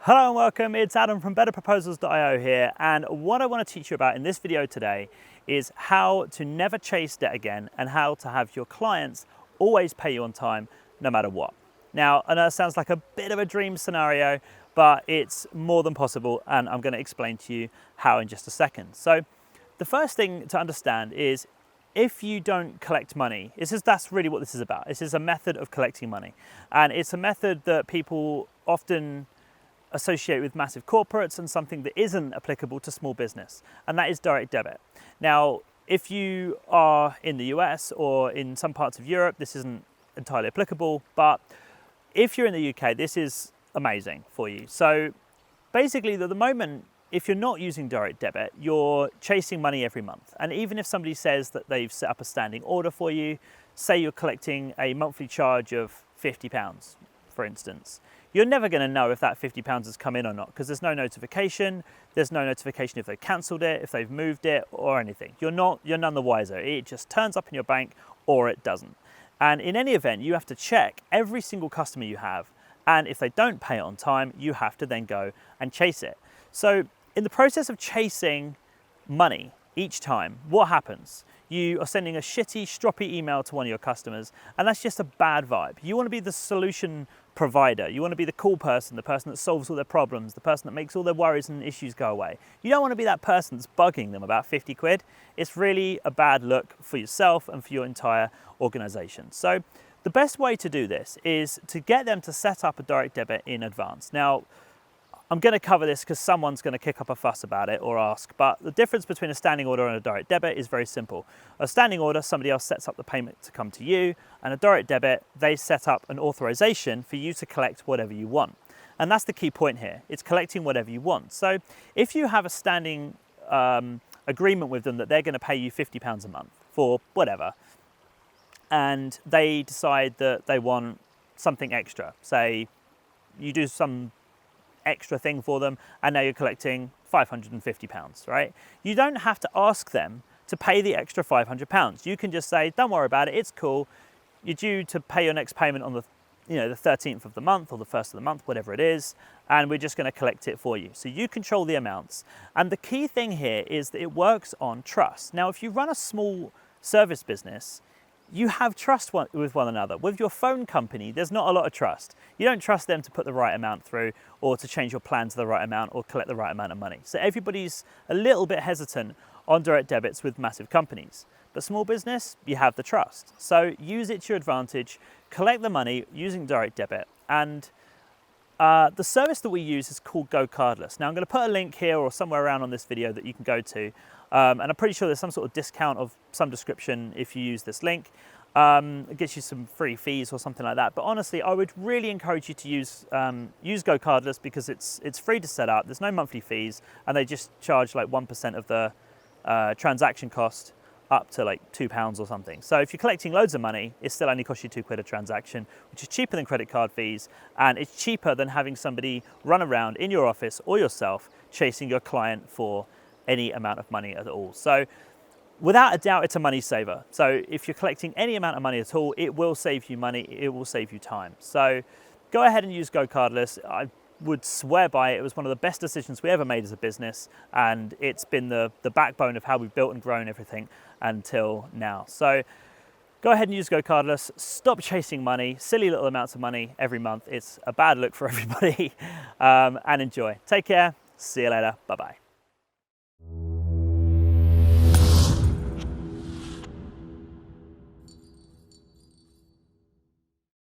Hello and welcome, it's Adam from betterproposals.io here, and what I want to teach you about in this video today is how to never chase debt again and how to have your clients always pay you on time no matter what. Now, I know it sounds like a bit of a dream scenario, but it's more than possible, and I'm going to explain to you how in just a second. So the first thing to understand is if you don't collect money, that's really what this is about. This is a method of collecting money, and it's a method that people often associate with massive corporates and something that isn't applicable to small business, and that is direct debit. Now, if you are in the US or in some parts of Europe, this isn't entirely applicable, but if you're in the UK, this is amazing for you. So basically, at the moment, if you're not using direct debit, you're chasing money every month. And even if somebody says that they've set up a standing order for you, say you're collecting a monthly charge of £50, for instance, you're never going to know if that £50 has come in or not, because there's no notification. There's no notification if they've cancelled it, if they've moved it, or anything. You're none the wiser. It just turns up in your bank or it doesn't. And in any event, you have to check every single customer you have. And if they don't pay it on time, you have to then go and chase it. So in the process of chasing money each time, what happens? You are sending a shitty, stroppy email to one of your customers, and that's just a bad vibe. You want to be the solution provider. You want to be the cool person, the person that solves all their problems, the person that makes all their worries and issues go away. You don't want to be that person that's bugging them about 50 quid. It's really a bad look for yourself and for your entire organization. So the best way to do this is to get them to set up a direct debit in advance. Now, I'm going to cover this because someone's going to kick up a fuss about it or ask, but the difference between a standing order and a direct debit is very simple. A standing order, somebody else sets up the payment to come to you, and a direct debit, they set up an authorization for you to collect whatever you want. And that's the key point here. It's collecting whatever you want. So if you have a standing agreement with them that they're going to pay you £50 a month for whatever, and they decide that they want something extra, say you do some extra thing for them, and now you're collecting £550, right? You don't have to ask them to pay the extra £500. You can just say, don't worry about it, it's cool. You're due to pay your next payment on the 13th of the month or the 1st of the month, whatever it is, and we're just going to collect it for you. So you control the amounts. And the key thing here is that it works on trust. Now, if you run a small service business, you have trust with one another. With your phone company, there's not a lot of trust. You don't trust them to put the right amount through or to change your plan to the right amount or collect the right amount of money. So everybody's a little bit hesitant on direct debits with massive companies. But small business, you have the trust. So use it to your advantage, collect the money using direct debit. And the service that we use is called Go Cardless. Now I'm going to put a link here or somewhere around on this video that you can go to. And I'm pretty sure there's some sort of discount of some description if you use this link. It gets you some free fees or something like that. But honestly, I would really encourage you to use Go Cardless because it's free to set up. There's no monthly fees, and they just charge like 1% of the transaction cost up to like £2 or something. So if you're collecting loads of money, it still only costs you £2 a transaction, which is cheaper than credit card fees, and it's cheaper than having somebody run around in your office or yourself chasing your client for any amount of money at all. So without a doubt, it's a money saver. So if you're collecting any amount of money at all, it will save you money, it will save you time. So go ahead and use Go Cardless. I would swear by it. It was one of the best decisions we ever made as a business, and it's been the backbone of how we've built and grown everything until now. So go ahead and use Go Cardless. Stop chasing money, silly little amounts of money every month. It's a bad look for everybody, and enjoy. Take care. See you later. Bye-bye.